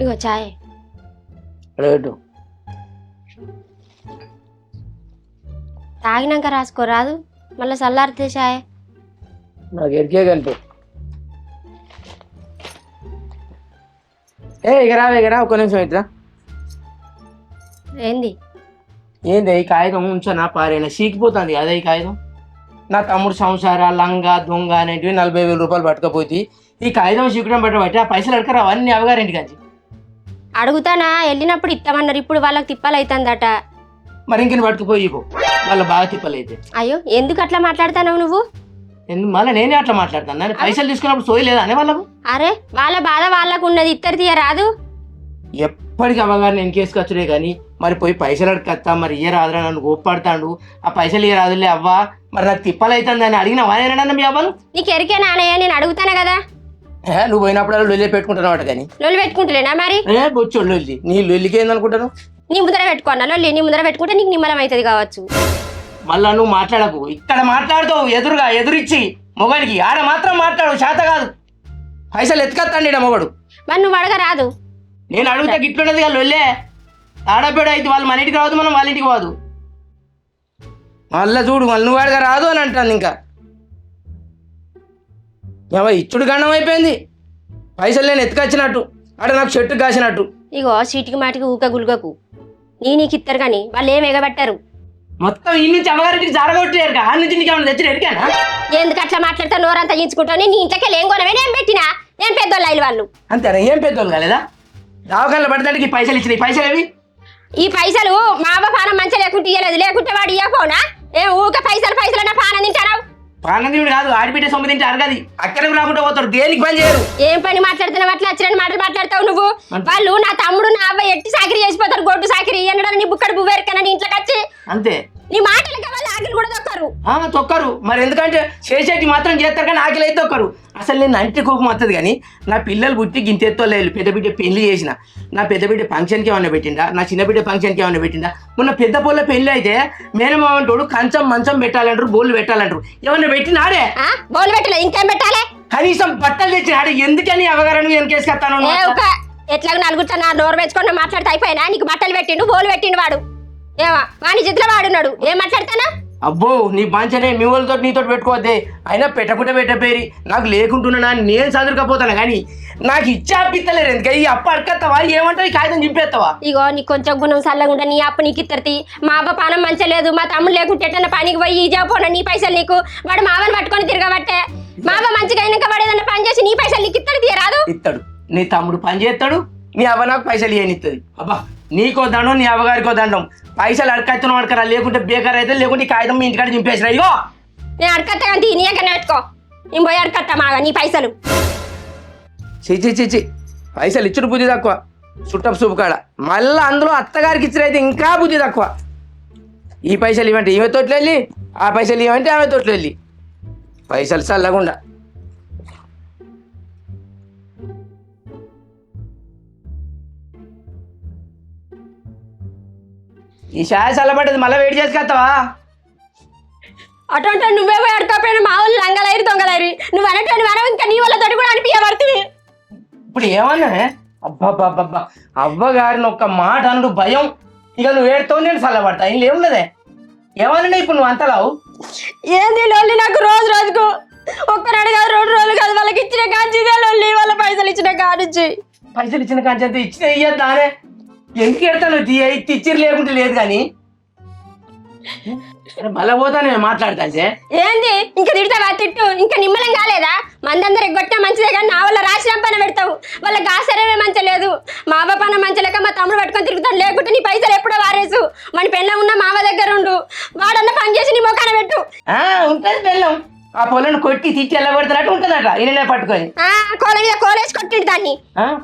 ఇగో చాయ్. Rate తాగినాక రాసుకోరాదు, మళ్ళీ చల్లారితే చాయ్. నాకు ఎరికే కనిపి ఎగరా ఒక్క నిమిషం ఇట్లా. ఏంది ఏంది ఈ కాగితం ఉంచనా పారైనా చీకిపోతుంది అదే ఈ కాగితం. నా తమ్ముడు సంసార లంగా దొంగ అనేటివి 40,000 రూపాయలు పట్టుకపోయి ఈ కాగితం చీకడం పట్టబట్టి ఆ పైసలు అడకరా అవన్నీ అవగారింటికి వచ్చి అడుగుతానా, వెళ్ళినప్పుడు ఇస్తామన్నారు, ఇప్పుడు వాళ్ళకి తిప్పలు అవుతుందట. మరి ఇంక పట్టుకుపోయి వాళ్ళ బాగా తిప్పలైతే. అయ్యో ఎందుకు అట్లా మాట్లాడుతున్నావు నువ్వు? ఎందుకు మళ్ళీ నేనే అట్లా మాట్లాడతాను, నేను పైసలు తీసుకున్నప్పుడు సోయి లేదా అనే వాళ్ళకు. అరే వాళ్ళ బాధ వాళ్ళకు ఉన్నది, ఇద్దరు తీయరాదు. ఎప్పటికీ అవగాహన నేను కేసుకొచ్చుడే కానీ మరి పోయి పైసలు అడగత్తా, మరి ఇయ్య రాదురా నన్ను గోప్పడతాడు, ఆ పైసలు ఇయ్య రాదులే అవ్వా మరి నాకు తిప్పలైతుంది అని అడిగిన వానేనా మీ అవ్వను? నీకు ఎరికే నానయ్య, నేను అడుగుతాను కదా. నువ్వు పోయినప్పుడు లొల్లి పెట్టుకుంటున్నావు కానీ లొల్లి పెట్టుకుంటలేనా మరి? బొచ్చు లొల్లి నీ లొల్లికి ఏందనుకుంటాను. నీ ముందర పెట్టుకున్నా లొల్లి, నీ ముందర పెట్టుకుంటే నీకు నిమ్మలం అవుతుంది కావచ్చు. మళ్ళా నువ్వు మాట్లాడకు, ఇక్కడ మాట్లాడుతావు ఎదురుగా ఎదురిచ్చి మొగడికి, ఆడ మాత్రం మాట్లాడు చేత కాదు. పైసలు ఎత్తుకొస్తాండి ఈడ మొగడు. మరి నువ్వు అడగరాదు. నేను అడుగుతా గిట్లున్నది కదా లొల్లే, ఆడపేడ అయితే వాళ్ళు మన ఇంటికి రాదు, మనం వాళ్ళ ఇంటికి పోదు. మళ్ళా చూడు మళ్ళీ నువ్వు అడగ రాదు అని అంటాను. ఇంకా ఇచ్చుడు గండం అయిపోయింది, పైసలు నేను ఎత్తుకొచ్చినట్టు ఆడ నాకు చెట్టు కాసినట్టు. ఇగో చీటికి మాటికి ఊక గులుగకు, నీకు ఇస్తారు కానీ వాళ్ళు ఏం ఎగబెట్టారు. మొత్తం ఈ నుంచి అమ్మగారింటికి జారగొట్టారు, ఆ నుంచి నీకు ఏమన్నా తెచ్చిన ఎరికానా? ఎందుకు అట్లా మాట్లాడతా, నోరంతా ఇంచుకుంటాను. నీ ఇంట్లోకి ఏం కొనవే, నేను పెట్టినా, నేను పెద్దోళ్ళు అయిన వాళ్ళు. అంతేనా? ఏం పెద్దోళ్ళు కాలేదా? దావకాల్లో పడతానికి పైసలు ఇచ్చినాయి, పైసలు ఏవి? ఈ పైసలు మా అవ్వ పానం మంచిగా లేకుంటే ఇయ్యలేదు, లేకుంటే వాడు ఇవ్వకపోనా? ఏ ఊక పైసలు పైసలు నా పానం తింటావు? పానందీవుడు కాదు, ఆడిపిట్టే సొమ్ము తింటే అరగది, అక్కడికి రాకుండా పోతాడు, దేనికి పని చేయరు. ఏం పని మాట్లాడుతున్నావు? అట్లా వచ్చిన మాటలు మాట్లాడతావు నువ్వు. వాళ్ళు నా తమ్ముడు నా అవ్వ ఎట్టి సాకిరి చేసిపోతారు, గొడ్డు సాకిరి అనడానికి నీ బుక్కడు బువ్వేరుకన్నా ఇంట్లోకి వచ్చి అంతే. నీ మాటలకి వాళ్ళు ఆకలి కూడా తొక్కరు. తొక్కరు మరి, ఎందుకంటే చేసేటి మాత్రం చేస్తారు కానీ ఆకలి అయితే తొక్కరు. అసలు నేను అంటే కోపం వస్తుంది కానీ నా పిల్లలు పుట్టి గింతెత్తోలేదు, పెద్ద బిడ్డ పెళ్లి చేసిన, నా పెద్ద బిడ్డ ఫంక్షన్కి ఏమన్నా పెట్టిండా, నా చిన్న బిడ్డ ఫంక్షన్కి ఏమన్నా పెట్టిండా? మొన్న పెద్ద పొల్ల పెళ్లి అయితే మేనమావంటోడు కంచం మంచం పెట్టాలంటారు, బోళ్ళు పెట్టాలంటారు, ఏమన్నా పెట్టినాడే? బోళ్ళు పెట్టలే, ఇంకేం పెట్టాలి? కనీసం బట్టలు తెచ్చినాడు. ఎందుకని అవగాహన నేను కేసుకొస్తాను? ఎట్లా నలుగురితో నా నోరు పెంచుకొని మాట్లాడితే అయిపోయినా? నీకు బట్టలు పెట్టిండు, బోలు పెట్టిండు వాడు, ఏమా వాని చేతిలో వాడున్నాడు, ఏం మాట్లాడతానా? అబ్బో నీ మంచనే మీ వాళ్ళతో నీతో పెట్టుకోవద్దే, అయినా పెట్టకుండా పెట్టపేరి నాకు లేకుంటున్నా నేను చదువుకపోతాను కానీ నాకు ఇచ్చే అప్పిత్తలేరు. ఎందుక ఈ అప్పు అడకత్తావా, ఏమంటావు, ఈ కాగితం చింపేస్తావా? ఇగో నీకు కొంచెం గుణం చల్లగుంటా, నీ అప్పు నీకు ఇద్దరితి. మా అబ్బ పానం మంచిగా లేదు, మా తమ్ముడు లేకుంటే ఎట్టన్నా పనికి పోయి ఈ పోనా నీ పైసలు నీకు, వాడు మావని పట్టుకొని తిరగబట్టే. మా అవ్వ మంచిగా అయినాక వాడు ఏదన్నా పని చేసి నీ పైసలు నీకు ఇస్తాడు, తీయరాదు? ఇస్తాడు. నీ తమ్ముడు పని చేస్తాడు, నీ అవ్వ నాకు పైసలు ఇవ్వనిస్తుంది. అబ్బా నీకో దండం, నీ అవ్వగారికో దండం. పైసలు అడకత్తున్నావు అడకరా, లేకుంటే బేకార్ అయితే, లేకుంటే ఈ కాగితం మీ ఇంటికాడ చింపేసిరా. ఇగో నేను అడకత్తా కానీ నీ ఎక్కడ పెట్టుకో, నేను పోయి అడకత్తా మాగా నీ పైసలు. చిచి పైసలు ఇచ్చుడు బుద్ధి తక్కువ, చుట్టపు చూపు కాడ. మళ్ళీ అందులో అత్తగారికి ఇచ్చినైతే ఇంకా బుద్ధి తక్కువ. ఈ పైసలు ఇవ్వంటే ఈమె తోట్లు వెళ్ళి, ఆ పైసలు ఇవ్వంటే ఆమె తోట్లు వెళ్ళి, పైసలు చల్లకుండా. ఈ షాయ చల్లబడ్డది, మళ్ళీ వేడి చేసుకొస్తావా? అటు నువ్వే పోయి అడకపోయినా మా వాళ్ళు లంగలైరు దొంగలైరు, నువ్వు అనటని మనం ఇంకా నీ వాళ్ళతో కూడా అనిపించబడుతుంది. ఇప్పుడు ఏమన్నా? అబ్బాబ్బాబ్బా అవ్వగారిని ఒక్క మాట అను భయం, ఇక నువ్వు ఏడుతో నేను చల్లబడతా. ఇంట్లో ఏమున్నదే? ఏమన్నా ఇప్పుడు నువ్వు అంతలావు? ఏంది లొల్లి నాకు రోజు రోజుకు? ఒక్కనాడు కాదు, 2 రోజులు కాదు, వాళ్ళకి ఇచ్చిన కాంచిదే లొల్లి. వాళ్ళ పైసలు ఇచ్చిన కానిచ్చి, పైసలు ఇచ్చిన కాంచి ఇచ్చిన ఇయ్యద్దానే, ఎందుకు ఎడతాను? ఇచ్చిరు లేకుంటే లేదు కానీ మళ్ళా పోతానే మాట్లాడతాంటే. ఏంది ఇంకా తిడతావా? తిట్టు, ఇంకా నిమ్మలం కాలేదా? మందందరికి కొట్టినా మంచిదే కానీ నా వల్ల రాసిన పని పెడతావు. వాళ్ళ గాసరమే మంచి లేదు, మా అవ్వ పని మంచి లేక మా తమ్ముడు పట్టుకొని తిరుగుతాడు, లేకుంటే నీ పైసలు ఎప్పుడో వారేసు. మన పెళ్ళం ఉన్న మావ దగ్గర ఉండు, వాడన్న పని చేసి నీ మొక్కన పెట్టు. ఉంటుంది పెళ్ళం, ఆ పొలను కొట్టి తీర్చి వెళ్ళబడుతున్నట్టు ఉంటుందట ఈయననే పట్టుకొని. కోల మీద కోలేసి కొట్టిండు దాన్ని,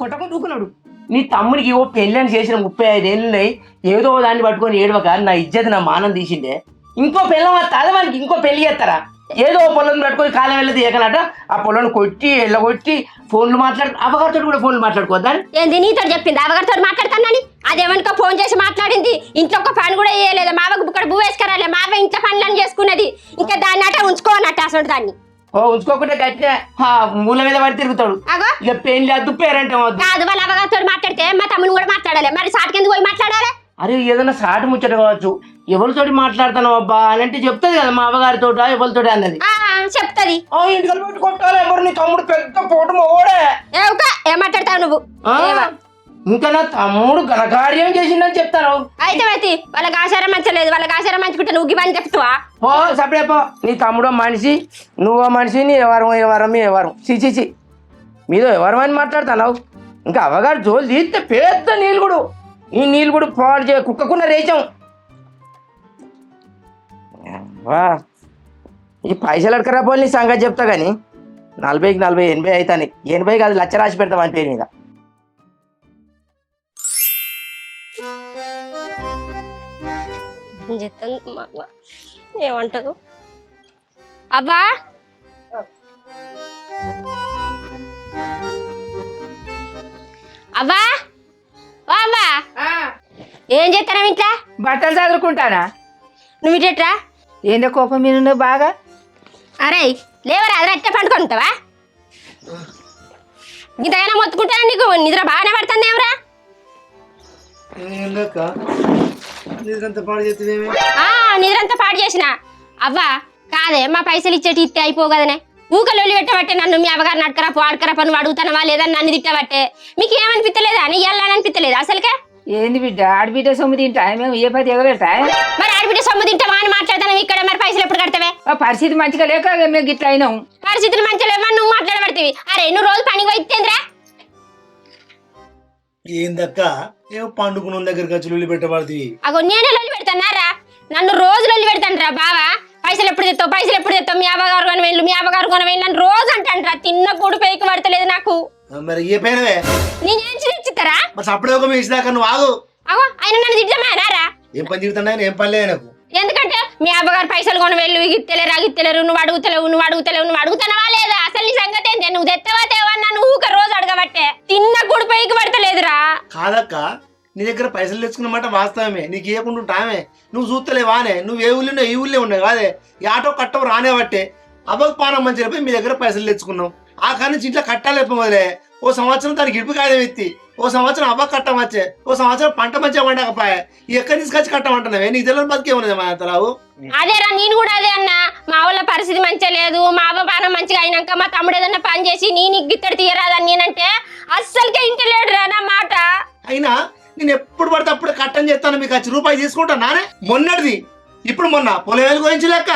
కొట్టకుండా ఊకున్నాడు. నీ తమ్ముడికి ఓ పెళ్ళని చేసిన 35 ఏళ్ళు ఉన్నాయి, ఏదో దాన్ని పట్టుకొని ఏడవక నా ఇజ్జత్ నా మానం తీసిండే. ఇంకో పెళ్ళం వస్తా మనకి, ఇంకో పెళ్లి చేస్తారా? ఏదో పొలం పట్టుకొని కాలం వెళ్ళదు ఏకనట, ఆ పొలను కొట్టి ఎల్లగొట్టి ఫోన్లు అవ్వగారితో కూడా ఫోన్లు మాట్లాడుకోవద్దా? ఏంది నీతో చెప్పింది అవ్వగారితో మాట్లాడతానని? అదేమనుకో ఫోన్ చేసి మాట్లాడింది, ఇంట్లో ఒక పని కూడా చేయలేదు. మావకు ఇక్కడ భూ వేసుకురాలే, మావ ఇంట్లో పనులను చేసుకున్నది, ఇంకా దాన్ని అట ఉంచుకోనట్టు అసలు దాన్ని. ఓ ఉంచుకోకుండా గట్టినే మూల మీద పడి తిరుగుతాడు. అగో ఇక పెళ్లి వద్దు పేరంటే వద్దు. కాదు వాళ్ళ అవ్వగారితో మాట్లాడితే మా తమ్ముని కూడా మాట్లాడాలి. మరి సాటికెందుకు పోయి మాట్లాడాలి? అరే ఏదైనా సాటి ముచ్చట కావచ్చు, ఎవరితోటి మాట్లాడుతున్నావు అబ్బా అని అంటే చెప్తుంది కదా మా అవ్వగారితో ఎవరితోటి అన్నది. చెప్తది. ఇంటికి పెట్టి కొట్టాలి ఎవరు, నీ తమ్ముడు పెద్ద పోటు మోడే. ఏం మాట్లాడతావు నువ్వు? ఇంకా నా తమ్ముడు ఘనకార్యం చేసిందని చెప్తాను. అయితే వాళ్ళకి ఆచారం మంచలేదు, వాళ్ళకి ఆచారం మంచుకుంటే నువ్వు ఇవన్నీ చెప్తావా? ఓ సపరేపో, నీ తమ్ముడు మనిషి, నువ్వు మనిషి, నీ ఎవరం చిచి మీదో ఎవరం అని మాట్లాడుతున్నావు. ఇంకా అవ్వగారు జోలు తీస్తే పెద్ద నీళ్ళుగుడు, ఈ నీళ్ళుగుడు పాడు చే కుక్కకున్న రేచం. ఈ పైసలు అడకరా పోలి నీ సంగతి చెప్తా కానీ 40కి 40 80 అవుతాను. 80 కాదు, లక్ష రాసి పెడతాం అని పేరు మీద. ఏమంటారు అబ్బా? అబ్బా అబ్బా ఏం చేస్తారా ఇంట్లో? బట్టలు చదువుకుంటానా. నువ్వు ఇటెట్రా? ఏందో కోపం మీద ఉన్నావు బాగా. అరే లేవరా, అది అట్టే పండుకుంటావా? ఇంతగానో మొత్తుకుంటారా? నీకు నిద్ర బాగానే పడుతుంది ఏమరా? నిద్రంతా పాడు చేసిన. అవ్వా కాదే, మా పైసలు ఇచ్చేటి ఇస్తే అయిపోగదనే. ఊకలొల్లి పెట్టబట్టే నన్ను మీ అవ్వగారిని అడకరా నువ్వు అడుగుతానవా లేదని నన్ను తిట్టబట్టే. మీకు ఏమనిపించలేదా? అని వెళ్ళాలనిపించలేదు అసలుకే. ఏంది బిడ్డ, ఆడబిడ్డ సొమ్ము తింటా మేము ఏ పది ఎగబెడతా? మరి ఆడబిడ్డ సొమ్ము తింటావా అని మాట్లాడతాను ఇక్కడ. మరి పైసలు ఎప్పుడు కడతావే? పరిస్థితి మంచిగా లేక మేము గిట్లా అయినాం. పరిస్థితులు మంచిగా లేవని నువ్వు మాట్లాడబడుతుంది. అరే నువ్వు రోజు పనికి పోయితేంద్రా? ఏందక్క ఏమో పండుకున్న దగ్గరికి వచ్చి లొల్లి పెట్టబడుతుంది. అగో నేనే లొల్లి పెడతానారా? నన్ను రోజు లొల్లి పెడతాను రా బావా. పైసలు ఎప్పుడు తెస్తావు మీ అవ్వగారు కొని వెళ్ళు, మీ అవ్వగారు కొని వెళ్ళు అని రోజు అంటాను. తిన్న కూడు పేకి పడతలేదు నాకు. మరి ఏ పైనవే నేనేం చిరిస్తారా? మరి అప్పుడే ఒక మీ దాకా నువ్వు ఆగు. అగో ఆయన నన్ను తిట్టమానారా? ఏం పని తిరుగుతున్నా ఏం పని లేదు నాకు. ఎందుకంటే మీ అవ్వగారు పైసలు కొని వెళ్ళు, గిత్తలేరు నువ్వు అడుగుతానవా లేదా? అసలు నీ సంగతి ఏంటి? నువ్వు తెత్తవా తేవా నన్ను ఊక రోజు అడగబట్టే. తిన్న కూడు పేకి పడతలేదురా. కాదక్క, నీ దగ్గర పైసలు తెచ్చుకున్నమాట వాస్తవమే, నీకు ఇవ్వకుంటుంటామే. నువ్వు చూస్తలేవానే, నువ్వు ఏ ఊళ్ళో ఈ ఊళ్ళో ఉన్నాయి కాదే. ఈ ఆటో కట్టవు రానే బట్టే అవ్వకు పానం మంచి చెప్పి మీ దగ్గర పైసలు తెచ్చుకున్నావు. ఆ కానీ నుంచి ఇంట్లో కట్టాలి మొదలే. ఓ సంవత్సరం దానికి ఇడుపు కాయడం ఎత్తి, ఓ సంవత్సరం అవ్వ కట్టమచ్చే, ఓ సంవత్సరం పంట మంచిగా పండకపోయా. ఎక్కడి తీసుకొచ్చి కట్టమంటున్నావే? నీకు తెలియని బతికే ఉన్నది మా అంతరావు. అదేరా నేను కూడా అదే అన్నా. మా వాళ్ళ పరిస్థితి మంచిగా లేదు, మా అవ్వ పానం మంచిగా అయినాక మా తమ్ముడు ఏదన్నా పని చేసి నీకు గిత్తడి తీయరాదని నేనంటే అస్సలుకే ఇంటి లేడురా నా మాట. అయినా నేను ఎప్పుడు పడితే అప్పుడు కట్టని చేస్తాను, మీకు వచ్చి రూపాయి తీసుకుంటా నానే. మొన్నటిది ఇప్పుడు మొన్న పొలవేలు గురించి లెక్క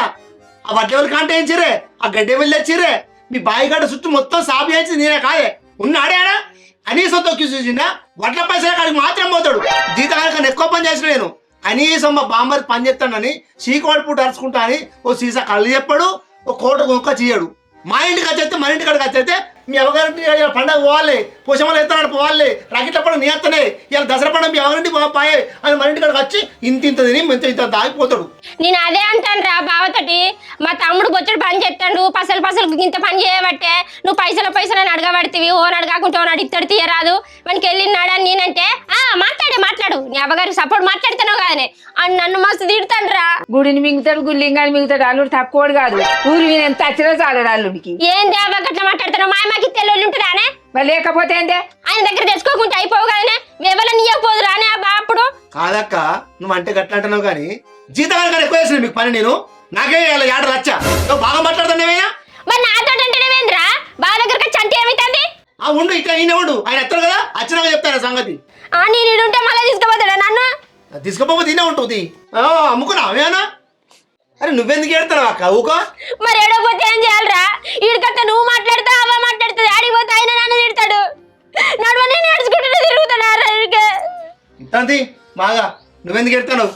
ఆ వడ్డేవాళ్ళు కాంట వేయించిరే, ఆ గడ్డి వెళ్ళి వచ్చిరే. మీ బాయిగడ్డ చుట్టూ మొత్తం సాపు చేయించి నేనే కాదే ఉన్నాడే ఆడ. కనీసం తొక్కి చూసిందా? వడ్ల పైసల కాడికి మాత్రం పోతాడు. జీతకాలకన్నా ఎక్కువ పని చేసిన నేను. కనీసం మా బామ్మది పని చేస్తానని చీకవాడి పూట అరుచుకుంటా అని ఓ సీసా కళ్ళు చెప్పాడు, ఓ కోట కొక్క చేయడు. మా ఇంటికి వచ్చేస్తే మన ఇంటికాడికి వచ్చేస్తే మీ ఎవగారింటి పండగ పోవాలి, పోషమలు ఎత్తాడు పోవాలి, రాకెట్ల పండుగ నీ ఎత్తనే, ఇలా దసరా పండుగ మీ ఎవరింటి పాయే అని మన ఇంటికాడికి వచ్చి ఇంత తిని ఇంత ఆగిపోతాడు. నేను అదే అంటాను రా బావతోటి. మా తమ్ముడు బొచ్చడు పని చేస్తాడు, పసలు ఇంత పని చేయబట్టే నువ్వు పైసలు అని అడగబడితివి. ఓన్ అడగకుంటే ఓన్ అడిగితాడు తీయరాదు మనకి వెళ్ళినాడని నేనంటే మాట్లాడు నీ అవ్వగారు సపోర్ట్ మాట్లాడుతున్నావు కదనే అని నన్ను మస్తు తిడతాను రా. గుడిని మింగుతాడు, గుళ్ళింగాని మింగుతాడు. అల్లుడు తక్కువడు కాదు, ఊరి మీద ఎంత వచ్చినా చాలడు అల్లుడికి. ఏంది అవ్వ గట్లా మాట్లాడుతున్నావు? మాయమాకి తెల్లు ఉంటుందానే? మరి లేకపోతే ఏందే? ఆయన దగ్గర తెచ్చుకోకుంటే అయిపోవు కదనే. ఎవరు నీయకపోదు రానే అబ్బా అప్పుడు. కాదక్క, నువ్వు అంటే గట్ల అంటున్నావు కానీ జీతకాల ఎక్కువ వేసిన మీకు పని. నేను నాకే ఏడ రచ్చా నువ్వు బాగా మాట్లాడుతున్నావేనా? మరి నాతో అంటేనేమేంద్రా? బావ దగ్గరకు వచ్చి అంటే ఏమైతుంది? ఉండు ఇట్లా ఈయన ఉండు, ఆయన ఎత్తారు కదా వచ్చినాక చెప్తాను సంగతి. నేను ఉంటే మళ్ళీ తీసుకుపోతాడా నన్ను? తీసుకుపోతే తినే ఉంటుంది. అమ్ముకున్నావేనా? అరే నువ్వెందుకు ఏడుతున్నావు అక్క ఊకో? మరి ఏడకపోతే ఏం చేయాలరా? ఈడికత్త నువ్వు మాట్లాడుతావు, అవ్వ మాట్లాడుతుంది. ఆడిపోతే ఆయన నన్ను తిడతాడు. నడువని నేర్చుకుంటూ తిరుగుతాడు. ఇంతంతి బాగా నువ్వెందుకు ఎడతావు?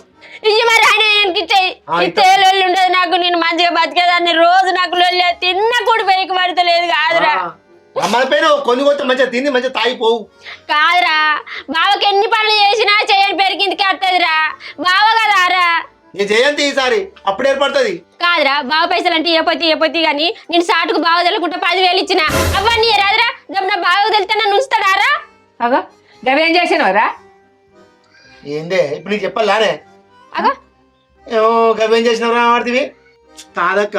ఇవి మరి ఆయన ఇచ్చే లొల్లి ఉండదు నాకు. నేను మంచిగా బతికేదాన్ని. రోజు నాకు లొల్లి తిన్న కూడా పెరిగి పడతలేదు కాదురా. అమ్మాయి పైన కొన్ని కొత్త మంచిగా తిని మంచిగా తాగిపోవు కాదురా. బావకి ఎన్ని పనులు చేసినా చేయని పెరిగిందికి వస్తుందిరా. బావ కదారా నీ జయంతి ఈసారి అప్పుడు ఏర్పడుతుంది. కాదురా, బావ పైసలు అంటే ఏపోతే కానీ నేను సాటుకు బావ తెలకుంటే 10,000 ఇచ్చిన అవన్నీ రాదురా. నా బావకు తెలితే నన్ను ఉంచుతాడారా? అగో గవేం చేసినవరా? ఏందే ఇప్పుడు నీకు చెప్పాలానే? అగో ఏమో గవేం చేసినవరా వాడివి? కాదక్క,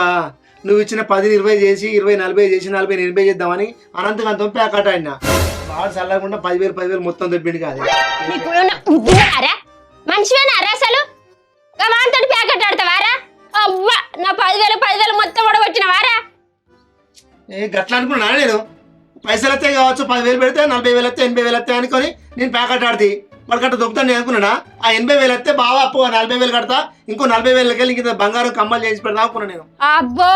నువ్వు ఇచ్చిన 10 20 చేసి 20 40 చేసి 40 80 చేద్దామని అనంతకంతం ప్యాకెట్ అయినా వాడు చల్లకుండా 10,000 మొత్తం దొబ్బింది కాదు. నీకు ఏమన్నా బుద్ధిగారా మనిషివేనారా అసలు గవాంతటి ప్యాకెట్ ఆడతావారా అవ్వ నా 10,000 మొత్తం కూడా వచ్చినవారా గట్లా అనుకున్నా నేను పైసలు వస్తాయి కావచ్చు 10,000 పెడితే 40,000 వస్తాయి 80,000 వస్తాయి అనుకొని నేను ప్యాకెట్ ఆడితే వాడు గట్ట దొబ్బుతాను నేను అనుకున్నానా ఆ 80,000 వస్తే బాగా అప్పు 40,000 కడతా ఇంకో 40,000 వెళ్ళి ఇంత బంగారం కమ్మలు చేసి పెడతా అనుకున్నా నేను. అబ్బో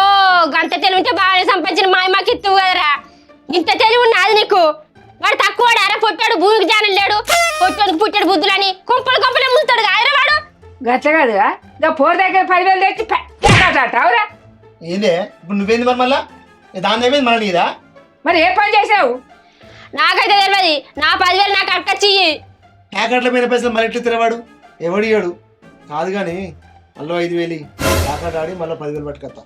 గంట తెలివి ఉంటే బాగా సంపాదించిన మాయమాకి ఇత్తువు కదరా ఇంత తెలివి ఉన్నది నీకు వాడు తక్కువ వాడారా పొట్టాడు భూమికి జానం లేడు పొట్టాడు పుట్టాడు బుద్ధులని కుంపలు ముందుతాడు కాదరా వాడు గట్ల కాదుగా ఇంకా పోర్ దగ్గర 10,000 తెచ్చి పెట్టావురా. ఏందే ఇప్పుడు నువ్వేంది మరి మళ్ళా దాని ఏమైంది మళ్ళీ నీదా మరి ఏ పని చేసావు? నాకైతే తెలియదు నా 10,000 నాకు అక్కచ్చి ప్యాకెట్ల మీద పైసలు మళ్ళీ ఎట్లు తిరవాడు ఎవడు ఇయ్యాడు కాదు కానీ మళ్ళీ 5,000 ప్యాకెట్ ఆడి మళ్ళీ 10,000 పట్టుకొస్తా.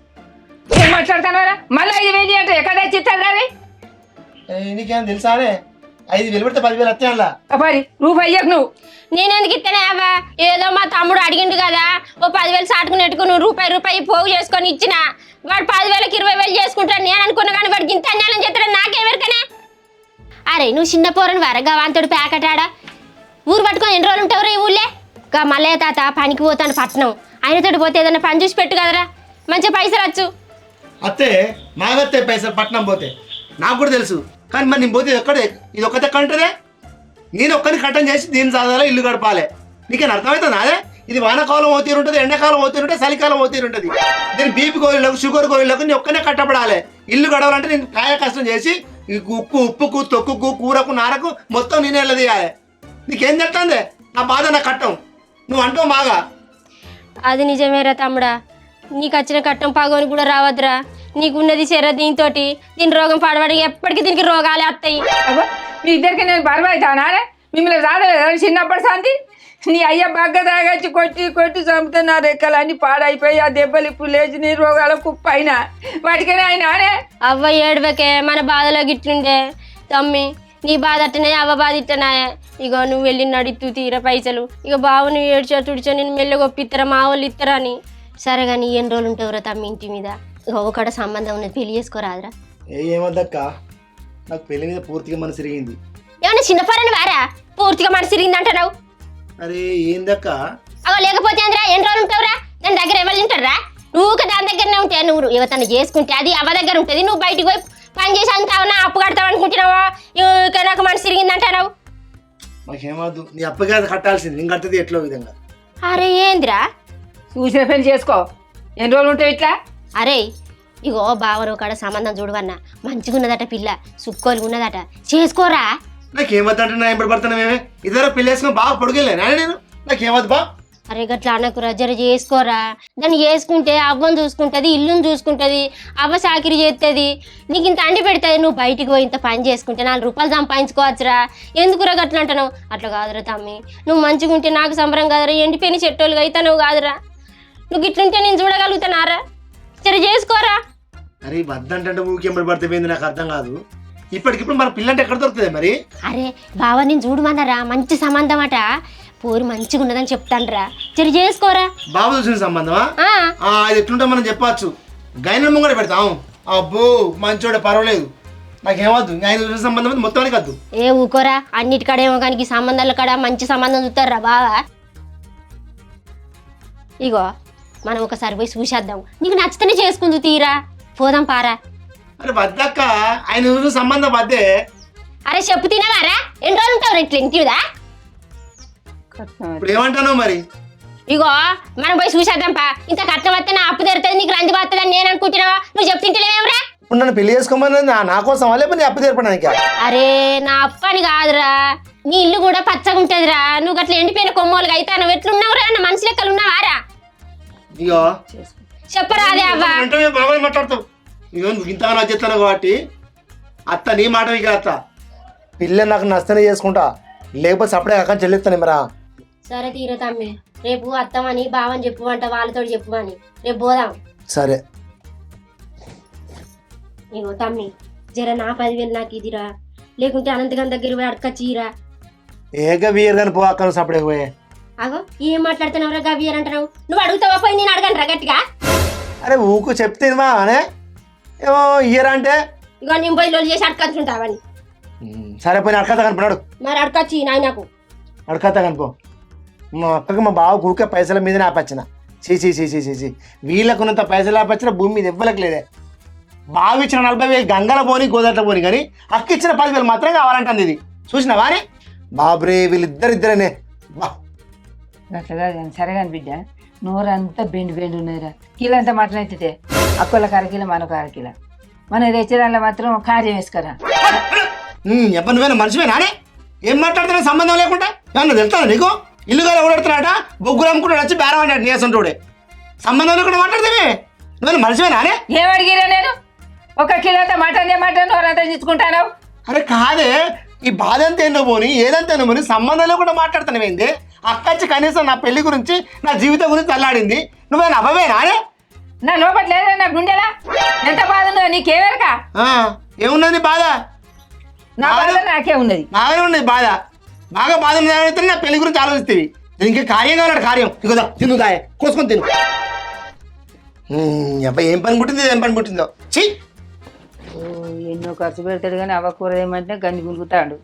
ఏం మాట్లాడుతున్నారా మళ్ళీ 5,000 అంటే ఎక్కడ తెచ్చిస్తాడు అది? నీకేం తెలుసానే 5,000 పెడితే 10,000 వస్తాయి అలా మరి రూపాయి ఇయ్యకు నువ్వు. నేనెందుకు ఇస్తానే అవ్వా ఏదో మా తమ్ముడు అడిగిండు కదా ఓ 10,000 సాటుకుని నెట్టుకుని రూపాయి పోగు చేసుకొని ఇచ్చిన వాడు 10,000కి 20,000 చేసుకుంటాడు నేను అనుకున్నా కానీ వాడికి ఇంత అన్యాయం చేస్తాడు నాకేమెరకనే. అరే నువ్వు చిన్న పోరని వరగా వాంతోడు ప్యాకెట్ ఆడ ఊరు పట్టుకొని ఎన్ని రోజులు ఉంటావురా ఈ ఊళ్ళే గా మల్లయ్య తాత పనికి పోతాను పట్నం ఆయనతోటి పోతే ఏదైనా పని చూసి పెట్టు కదరా మంచిగా పైసలు వచ్చు. అత్తే మాగత్తే పైసలు పట్నం పోతే నాకు కూడా తెలుసు కానీ మరి నేను పోతే ఒక్కడే ఇది ఒక్కతే కంటదే నేను ఒక్కరిని కట్టం చేసి దీని సాధారణ ఇల్లు గడపాలి నీకేం అర్థమవుతుంది అదే ఇది వానకాలం అవుతీరు ఉంటుంది ఎండాకాలం అవుతీరు ఉంటుంది చలికాలం అవుతీరు ఉంటుంది దీని బీపీ గోళ్ళకు షుగర్ గోళ్ళకు నేను ఒక్కనే కట్టపడాలి ఇల్లు గడవాలంటే నేను కాయ కష్టం చేసి ఉప్పుకు తొక్కుకు కూరకు నారకు మొత్తం నేనే వెళ్ళదీయాలి నీకేం చెప్తాందే నా బాధ నా కట్టం నువ్వు అంటావు బాగా అది నిజమేరా తమ్ముడా నీకు వచ్చిన కట్టం పాగోని కూడా రావద్దురా నీకున్నది చెర దీంతోటి దీని రోగం పడబడి ఎప్పటికీ దీనికి రోగాలే వస్తాయి. అబ్బా మీ ఇద్దరికి నేను బరువైతానా మిమ్మల్ని రాదలేదా చిన్నప్పటి సంది నీ అయ్య బాగా తాగచ్చి కొట్టి చంపుతున్నా రెక్కలు అన్ని పాడైపోయి ఆ దెబ్బలు ఇప్పుడు లేచి నీ రోగాల కుప్ప అయినా వాటికనే ఆయన అవ్వ ఏడవకే మన బాధలో గిట్లుండే తమ్మి నీ బాధ అట్టనే అవ్వ బాధ ఇట్టనాయే ఇగో నువ్వు వెళ్ళి నడిత్తు తీర పైసలు ఇక బావు నువ్వు ఏడ్చో తుడిచో నేను మెల్లగొప్పిస్తారా మా వాళ్ళు ఇస్తారా అని. సరే కానీ ఎన్ని రోజులు ఉంటావురా తమ్మి ఇంటి మీద ఒకడ సంబంధం ఉన్నది పెళ్లి చేసుకోరాదురా. ఏమద్దక్క నాకు పెళ్లి మీద పూర్తిగా మనసు తిరిగింది. ఏమన్నా చిన్నపరని వారా పూర్తిగా మనసు తిరిగింది అంటున్నావు? అరే ఏందక్క అగో లేకపోతే అందరా ఎన్ని రోజులు ఉంటావురా దాని దగ్గర ఎవరు తింటారా నువ్వు దాని దగ్గరనే ఉంటే నువ్వు ఎవరిని చేసుకుంటే అది అవ్వ దగ్గర ఉంటుంది నువ్వు బయటికి పోయి పని చేసి అంటావన్నా అప్పు కడతావు అనుకుంటున్నావా ఇక నాకు మనసు తిరిగింది అంటున్నావు. మాకేమద్దు నీ అప్పగా కట్టాల్సింది నేను కట్టది ఎట్లా విధంగా. అరే ఏందిరా చూసిన పెళ్లి చేసుకో ఎన్ని రోజులు ఉంటావు ఇట్లా. అరే ఇగో బావరు కాడ సంబంధం చూడవన్నా మంచిగా ఉన్నదట పిల్ల సుక్కోలుగా ఉన్నదట చేసుకోరా. నాకేమద్దు నా ఎంబడి పడుతున్నామేమే ఇద్దరు పెళ్లి వేసుకుని బాగా పొడిగేలే నేను నాకేమద్దు బా. అరే గట్లా అనకురా జర చేసుకోరా దాన్ని చేసుకుంటే అవ్వని చూసుకుంటుంది ఇల్లుని చూసుకుంటుంది అవ్వ చాకిరి చేస్తుంది నీకు ఇంత అండి పెడుతుంది నువ్వు బయటికి పోయి ఇంత పని చేసుకుంటే 4 రూపాయలు సంపాదించుకోవచ్చురా ఎందుకురా గట్లా అంటున్నావు అట్లా కాదురా తమ్మి నువ్వు మంచిగా ఉంటే నాకు సంబరం కాదురా ఎండిపోయిన చెట్టోళ్ళుగా అయితే నువ్వు కాదురా నువ్వు ఇట్లుంటే నేను చూడగలుగుతానారా జర చేసుకోరా. అరే వద్దంటే ఊకెంబడి పడితే పోయింది నాకు అర్థం కాదు ఇప్పటికిప్పుడు మన పిల్లంటే ఎక్కడ దొరుకుతుంది మరి. అరే బావ నేను చూడమన్నారా మంచి సంబంధం అట పూరి మంచిగా ఉన్నదని చెప్తానురా జర చేసుకోరా. బాబు చూసిన సంబంధమా అది ఎట్లుంటా మనం చెప్పచ్చు గైన ముంగడ పెడతాం అబ్బో మంచోడే పర్వాలేదు నాకేమద్దు ఆయన చూసిన సంబంధం మొత్తానికి వద్దు. ఏ ఊకోరా అన్నిటికాడేమో కానీ సంబంధాల కాడ మంచి సంబంధం చూస్తారా బావా. ఇగో మనం ఒకసారి పోయి చూసేద్దాం నీకు నచ్చితేనే చేసుకుందు తీరా పోదాం పారా. అరే వద్దక్క ఆయన చూసిన సంబంధం వద్దే. అరే చెప్పు తినవారా ఎన్ని రోజులు ఉంటావు ఇట్లా ఇంటిదా. ఇప్పుడు ఏమంటాను మరి ఇగో మనం పోయి చూసేద్దాం పా ఇంత కట్టం వస్తే నా అప్పు తెరుతుంది నీకు రంది వస్తుంది అని నేను అనుకుంటున్నావా నువ్వు చెప్తుంటేనేమరా. ఇప్పుడు నన్ను పెళ్లి చేసుకోమని నా కోసం లేకపోతే నీ అప్పు తెరపడానికి. అరే నా అప్పు అని కాదురా నీ ఇల్లు కూడా పచ్చగా ఉంటుందిరా నువ్వు అట్లా ఎండిపోయిన కొమ్మోలుగా అయితే నువ్వు ఎట్లున్నావురా నా మనిషి లెక్కలు ఉన్నావారా. ఇగో చెప్పరా అదే అవ్వా వెంటనే బాగా మాట్లాడతావు ఇగో నువ్వు ఇంతగా చెప్తాను కాబట్టి అత్త నీ మాట ఇక అత్త పిల్లని నాకు నష్టనే చేసుకుంటా లేకపోతే సపడే అక్కడ చెల్లిస్తాను మరా. సరే తీరా తమ్మి రేపు అత్తమని బావని చెప్పుమంట వాళ్ళతో చెప్పుమని రేపు పోదాం. సరే ఇగో తమ్మి జర నా 10,000 నాకు ఇదిరా లేకుంటే అనంతగాని దగ్గర పోయి అడకచ్చిరా. ఏక వీరు కానీ పో అక్కడ సపడే పోయే. అగో ఏం మాట్లాడుతున్నావురా గవ్యర్ అంటున్నావు నువ్వు అడుగుతావా పోయి నేను అడగను రా గట్టిగా. అరే ఊకు చెప్తే మా అనే ఏమో ఇయ్యరా అంటే ఇగో నేను పోయి లొల్లి చేసి అడకొచ్చుంటావని. సరే పోయిన అడకత కనిపినాడు మరి అడకొచ్చి నాయనకు అడకత కనుకో మా అక్కకి మా బావ ఊరికే పైసల మీద ఆపచ్చిన చీ వీళ్ళకున్నంత పైసలు ఆపచ్చిన భూమి మీద ఇవ్వలేక లేదే. బావ ఇచ్చిన 40,000 గంగల పోని గోదాట్ల పోని కానీ అక్క ఇచ్చిన 10,000 మాత్రం కావాలంటుంది. ఇది చూసినావా అని బాబురే వీళ్ళిద్దరిద్దరనే బా అట్లా కాదు సరే కానీ బిడ్డ నోరంతా బెండు ఉన్నదిరా కిలో అంతా మటన్ అవుతుంది అక్కలకు అరకిలో మనకు అరకిలో మన తెచ్చేదానిలో మాత్రం కార్యం వేసుకరా. ఎప్పటి నువ్వేనా మనిషివేనా అని ఏం మాట్లాడుతున్నా సంబంధం లేకుండా ఏమన్నా తెలుస్తాను నీకు ఇల్లుగా ఓడెడుతున్నాట బొగ్గులు అమ్ముకుంటాడు వచ్చి బేరం అంటాడు నీసంటోడే సంబంధం లేకుండా మాట్లాడితే నువ్వేనా మనిషివేనా అని ఏం అడిగిరా నేను 1 కిలో అంతా మటన్ నోరంతా తీసుకుంటాను. అరే కాదే ఈ బాధ అంతా ఏందో పోని ఏదంతా ఏందో పోని సంబంధం లేకుండా మాట్లాడుతున్నావేంది అక్కచ్చి కనీసం నా పెళ్లి గురించి నా జీవితం గురించి తల్లాడింది నువ్వేనా అవ్వవేనా అని నా లోపల లేదా నా గుండెలా ఎంత బాధ ఉందో నీకేవేరక ఏమున్నది బాధ నా బాధ నాకే ఉన్నది బాగానే ఉన్నది బాధ బాగా బాధ ఉన్నది నా పెళ్లి గురించి ఆలోచిస్తేవి నేను ఇంకా కార్యం కావాలన్నాడు కార్యం ఇక తినుదాయ కోసుకొని తిను అబ్బాయి ఏం పని పుట్టింది ఏం పని పుట్టిందో ఛీ ఎన్నో ఖర్చు పెడతాడు కానీ అవ్వకూర ఏమంటే గంజి గులుగుతాడు.